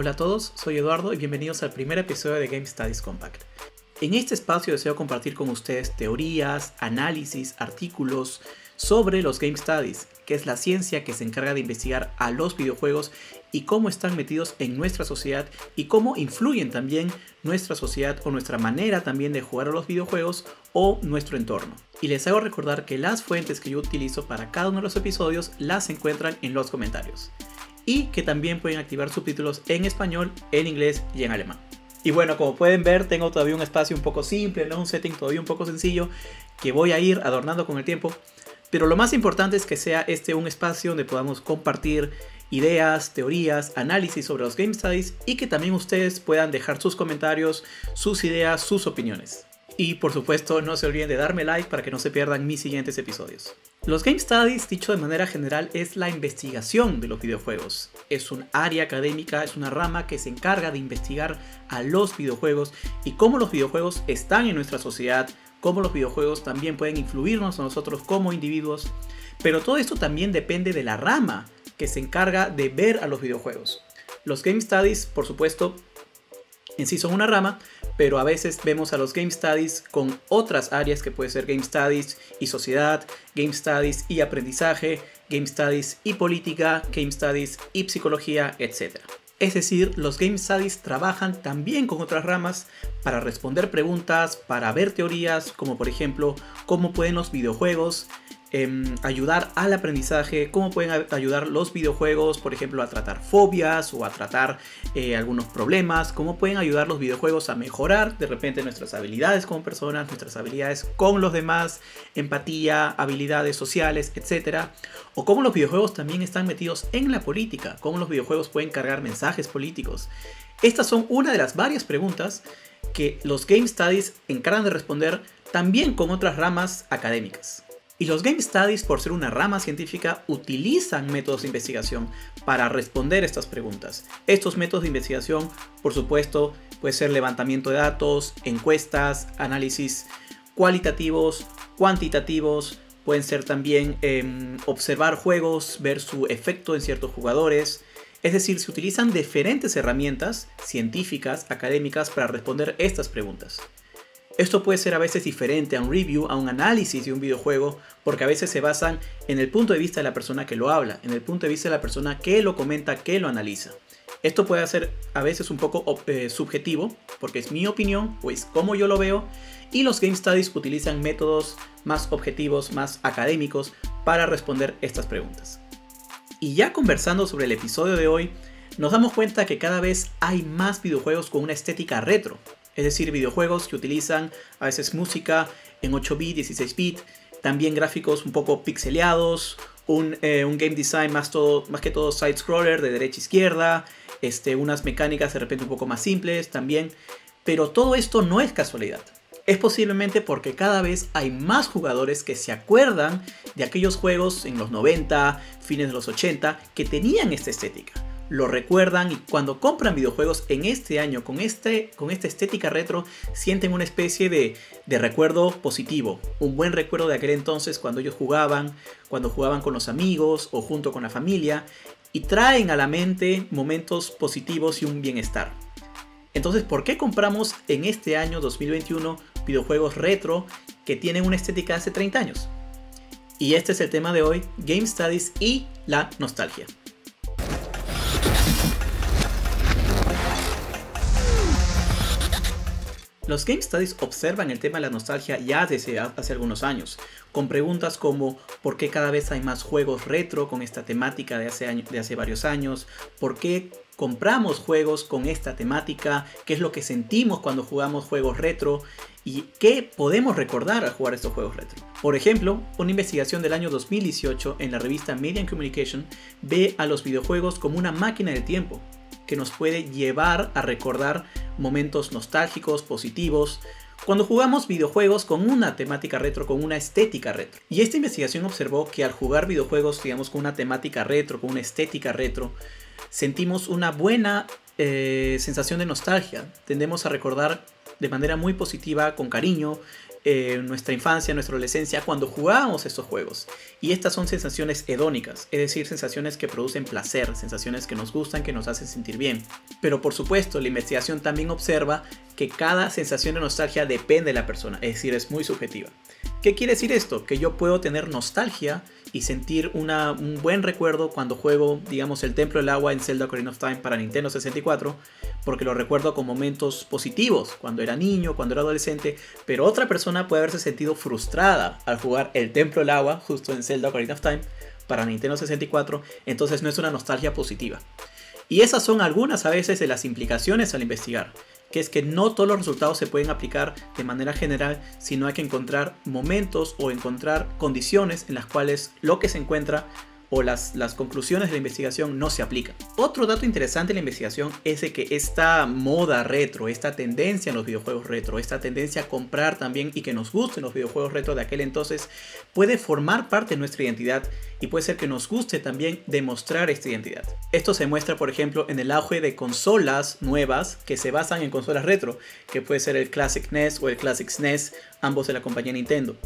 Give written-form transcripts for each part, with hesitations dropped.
Hola a todos, soy Eduardo y bienvenidos al primer episodio de Game Studies Compact. En este espacio deseo compartir con ustedes teorías, análisis, artículos sobre los Game Studies, que es la ciencia que se encarga de investigar a los videojuegos y cómo están metidos en nuestra sociedad y cómo influyen también nuestra sociedad o nuestra manera también de jugar a los videojuegos o nuestro entorno. Y les hago recordar que las fuentes que yo utilizo para cada uno de los episodios las encuentran en los comentarios. Y que también pueden activar subtítulos en español, en inglés y en alemán. Y bueno, como pueden ver, tengo todavía un espacio un poco simple, ¿no? Un setting todavía un poco sencillo que voy a ir adornando con el tiempo. Pero lo más importante es que sea un espacio donde podamos compartir ideas, teorías, análisis sobre los Game Studies y que también ustedes puedan dejar sus comentarios, sus ideas, sus opiniones. Y por supuesto, no se olviden de darme like para que no se pierdan mis siguientes episodios. Los Game Studies, dicho de manera general, es la investigación de los videojuegos. Es un área académica, es una rama que se encarga de investigar a los videojuegos y cómo los videojuegos están en nuestra sociedad, cómo los videojuegos también pueden influirnos a nosotros como individuos. Pero todo esto también depende de la rama que se encarga de ver a los videojuegos. Los Game Studies, por supuesto, en sí son una rama, pero a veces vemos a los Game Studies con otras áreas que puede ser Game Studies y sociedad, Game Studies y aprendizaje, Game Studies y política, Game Studies y psicología, etc. Es decir, los Game Studies trabajan también con otras ramas para responder preguntas, para ver teorías, como por ejemplo, cómo pueden los videojuegos ayudar al aprendizaje, cómo pueden ayudar los videojuegos, por ejemplo, a tratar fobias o a tratar algunos problemas, cómo pueden ayudar los videojuegos a mejorar de repente nuestras habilidades como personas, nuestras habilidades con los demás, empatía, habilidades sociales, etc. O cómo los videojuegos también están metidos en la política, cómo los videojuegos pueden cargar mensajes políticos. Estas son una de las varias preguntas que los Game Studies encargan de responder también con otras ramas académicas. Y los Game Studies, por ser una rama científica, utilizan métodos de investigación para responder estas preguntas. Estos métodos de investigación, por supuesto, puede ser levantamiento de datos, encuestas, análisis cualitativos, cuantitativos, pueden ser también observar juegos, ver su efecto en ciertos jugadores. Es decir, se utilizan diferentes herramientas científicas, académicas, para responder estas preguntas. Esto puede ser a veces diferente a un review, a un análisis de un videojuego, porque a veces se basan en el punto de vista de la persona que lo habla, en el punto de vista de la persona que lo comenta, que lo analiza. Esto puede ser a veces un poco subjetivo, porque es mi opinión, pues como yo lo veo, y los Game Studies utilizan métodos más objetivos, más académicos, para responder estas preguntas. Y ya conversando sobre el episodio de hoy, nos damos cuenta que cada vez hay más videojuegos con una estética retro. Es decir, videojuegos que utilizan a veces música en 8 bit, 16 bit, también gráficos un poco pixeleados, un game design más que todo side-scroller de derecha a izquierda, unas mecánicas de repente un poco más simples también. Pero todo esto no es casualidad. Es posiblemente porque cada vez hay más jugadores que se acuerdan de aquellos juegos en los 90, fines de los 80, que tenían esta estética. Lo recuerdan y cuando compran videojuegos en este año con esta estética retro sienten una especie de recuerdo positivo, un buen recuerdo de aquel entonces cuando ellos cuando jugaban con los amigos o junto con la familia, y traen a la mente momentos positivos y un bienestar. Entonces, ¿por qué compramos en este año 2021 videojuegos retro que tienen una estética de hace 30 años? Y este es el tema de hoy, Game Studies y la nostalgia. Los Game Studies observan el tema de la nostalgia ya desde hace algunos años, con preguntas como ¿por qué cada vez hay más juegos retro con esta temática de hace varios años? ¿Por qué compramos juegos con esta temática? ¿Qué es lo que sentimos cuando jugamos juegos retro? ¿Y qué podemos recordar al jugar estos juegos retro? Por ejemplo, una investigación del año 2018 en la revista Media and Communication ve a los videojuegos como una máquina del tiempo que nos puede llevar a recordar momentos nostálgicos, positivos, cuando jugamos videojuegos con una temática retro, con una estética retro. Y esta investigación observó que al jugar videojuegos, digamos, con una temática retro, con una estética retro, sentimos una buena sensación de nostalgia. Tendemos a recordar de manera muy positiva, con cariño, nuestra infancia, nuestra adolescencia, cuando jugábamos estos juegos. Y estas son sensaciones hedónicas, es decir, sensaciones que producen placer, sensaciones que nos gustan, que nos hacen sentir bien. Pero por supuesto, la investigación también observa que cada sensación de nostalgia depende de la persona, es decir, es muy subjetiva. ¿Qué quiere decir esto? Que yo puedo tener nostalgia y sentir un buen recuerdo cuando juego, digamos, el Templo del Agua en Zelda Ocarina of Time para Nintendo 64, porque lo recuerdo con momentos positivos, cuando era niño, cuando era adolescente, pero otra persona puede haberse sentido frustrada al jugar el Templo del Agua justo en Zelda Ocarina of Time para Nintendo 64, entonces no es una nostalgia positiva. Y esas son algunas a veces de las implicaciones al investigar, que es que no todos los resultados se pueden aplicar de manera general, sino hay que encontrar momentos o encontrar condiciones en las cuales lo que se encuentra o las conclusiones de la investigación no se aplican. Otro dato interesante de la investigación es de que esta moda retro, esta tendencia en los videojuegos retro, esta tendencia a comprar también y que nos gusten los videojuegos retro de aquel entonces, puede formar parte de nuestra identidad y puede ser que nos guste también demostrar esta identidad. Esto se muestra, por ejemplo, en el auge de consolas nuevas que se basan en consolas retro, que puede ser el Classic NES o el Classic SNES, ambos de la compañía Nintendo.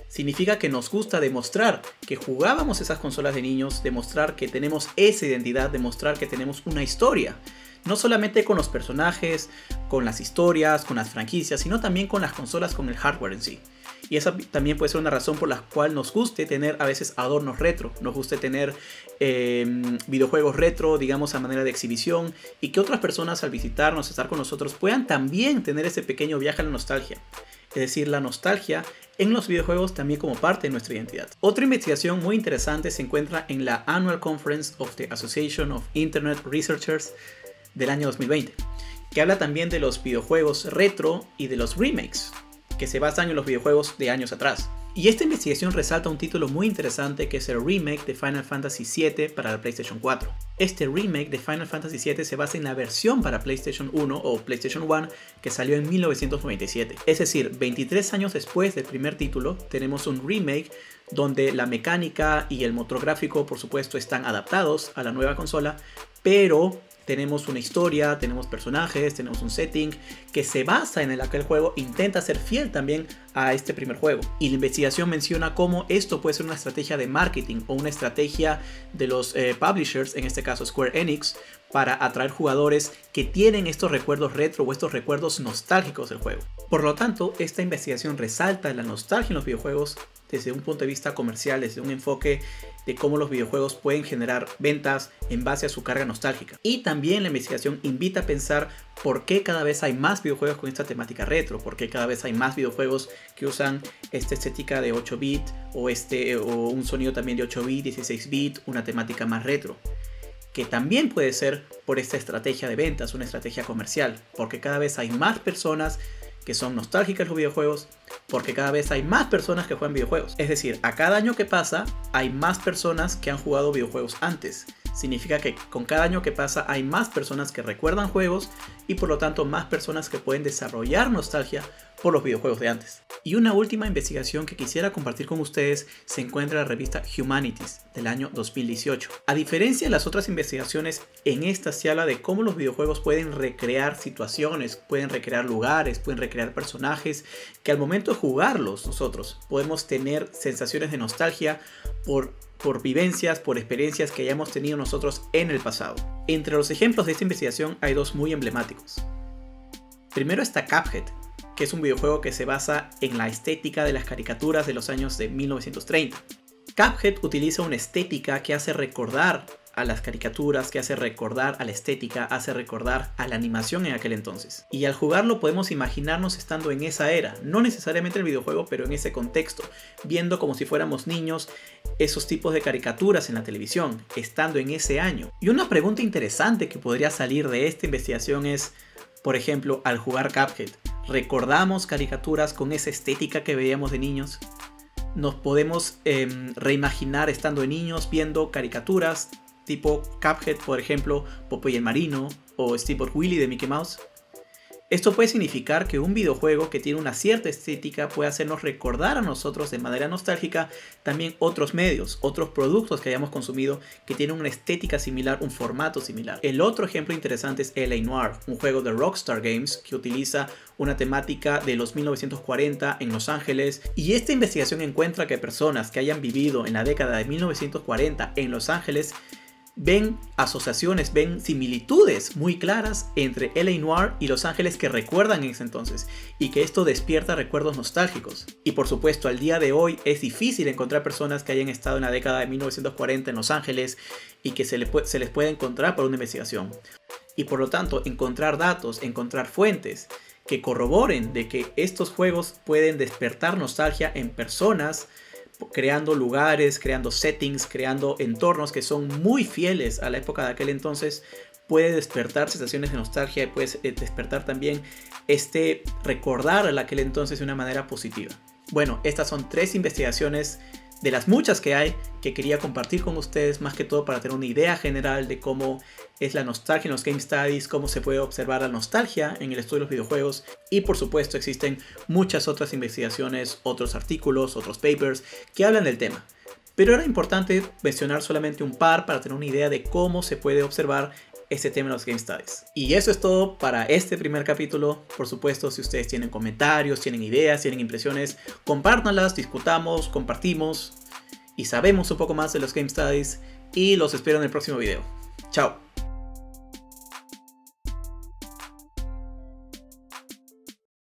Significa que nos gusta demostrar que jugábamos esas consolas de niños, demostrar que tenemos esa identidad, demostrar que tenemos una historia. No solamente con los personajes, con las historias, con las franquicias, sino también con las consolas, con el hardware en sí. Y esa también puede ser una razón por la cual nos guste tener a veces adornos retro, nos guste tener videojuegos retro, digamos, a manera de exhibición, y que otras personas al visitarnos, estar con nosotros, puedan también tener ese pequeño viaje a la nostalgia. Es decir, la nostalgia en los videojuegos también como parte de nuestra identidad. Otra investigación muy interesante se encuentra en la Annual Conference of the Association of Internet Researchers del año 2020, que habla también de los videojuegos retro y de los remakes, que se basan en los videojuegos de años atrás. Y esta investigación resalta un título muy interesante que es el remake de Final Fantasy VII para la PlayStation 4. Este remake de Final Fantasy VII se basa en la versión para PlayStation 1 o PlayStation 1 que salió en 1997. Es decir, 23 años después del primer título, tenemos un remake donde la mecánica y el motor gráfico, por supuesto, están adaptados a la nueva consola, pero tenemos una historia, tenemos personajes, tenemos un setting que se basa en el que el juego intenta ser fiel también a este primer juego. Y la investigación menciona cómo esto puede ser una estrategia de marketing o una estrategia de los publishers, en este caso Square Enix, para atraer jugadores que tienen estos recuerdos retro o estos recuerdos nostálgicos del juego. Por lo tanto, esta investigación resalta la nostalgia en los videojuegos desde un punto de vista comercial, desde un enfoque de cómo los videojuegos pueden generar ventas en base a su carga nostálgica. Y también la investigación invita a pensar por qué cada vez hay más videojuegos con esta temática retro, por qué cada vez hay más videojuegos que usan esta estética de 8 bit o un sonido también de 8 bit, 16 bit, una temática más retro. Que también puede ser por esta estrategia de ventas, una estrategia comercial, porque cada vez hay más personas que son nostálgicas los videojuegos, porque cada vez hay más personas que juegan videojuegos. Es decir, a cada año que pasa hay más personas que han jugado videojuegos antes. Significa que con cada año que pasa hay más personas que recuerdan juegos y por lo tanto más personas que pueden desarrollar nostalgia por los videojuegos de antes. Y una última investigación que quisiera compartir con ustedes se encuentra en la revista Humanities del año 2018. A diferencia de las otras investigaciones, en esta se habla de cómo los videojuegos pueden recrear situaciones, pueden recrear lugares, pueden recrear personajes, que al momento de jugarlos nosotros podemos tener sensaciones de nostalgia por vivencias, por experiencias que hayamos tenido nosotros en el pasado. Entre los ejemplos de esta investigación hay dos muy emblemáticos. Primero está Cuphead, que es un videojuego que se basa en la estética de las caricaturas de los años de 1930. Cuphead utiliza una estética que hace recordar a las caricaturas, que hace recordar a la estética, hace recordar a la animación en aquel entonces. Y al jugarlo podemos imaginarnos estando en esa era, no necesariamente el videojuego, pero en ese contexto, viendo como si fuéramos niños esos tipos de caricaturas en la televisión, estando en ese año. Y una pregunta interesante que podría salir de esta investigación es, por ejemplo, al jugar Cuphead, ¿recordamos caricaturas con esa estética que veíamos de niños? ¿Nos podemos reimaginar estando de niños viendo caricaturas tipo Cuphead, por ejemplo, Popeye el Marino o Steamboat Willie de Mickey Mouse? Esto puede significar que un videojuego que tiene una cierta estética puede hacernos recordar a nosotros de manera nostálgica también otros medios, otros productos que hayamos consumido que tienen una estética similar, un formato similar. El otro ejemplo interesante es L.A. Noire, un juego de Rockstar Games que utiliza una temática de los 1940 en Los Ángeles, y esta investigación encuentra que personas que hayan vivido en la década de 1940 en Los Ángeles ven asociaciones, ven similitudes muy claras entre L.A. Noire y Los Ángeles que recuerdan en ese entonces, y que esto despierta recuerdos nostálgicos. Y por supuesto, al día de hoy es difícil encontrar personas que hayan estado en la década de 1940 en Los Ángeles y que se les pueda encontrar por una investigación. Y por lo tanto, encontrar datos, encontrar fuentes que corroboren de que estos juegos pueden despertar nostalgia en personas, creando lugares, creando settings, creando entornos que son muy fieles a la época de aquel entonces, puede despertar sensaciones de nostalgia y puede despertar también recordar a aquel entonces de una manera positiva. Bueno, estas son 3 investigaciones de las muchas que hay que quería compartir con ustedes, más que todo para tener una idea general de cómo es la nostalgia en los Game Studies, cómo se puede observar la nostalgia en el estudio de los videojuegos, y por supuesto existen muchas otras investigaciones, otros artículos, otros papers que hablan del tema. Pero era importante mencionar solamente un par para tener una idea de cómo se puede observar este tema en los Game Studies. Y eso es todo para este primer capítulo. Por supuesto, si ustedes tienen comentarios, tienen ideas, tienen impresiones, compártanlas, discutamos, compartimos y sabemos un poco más de los Game Studies, y los espero en el próximo video. Chao.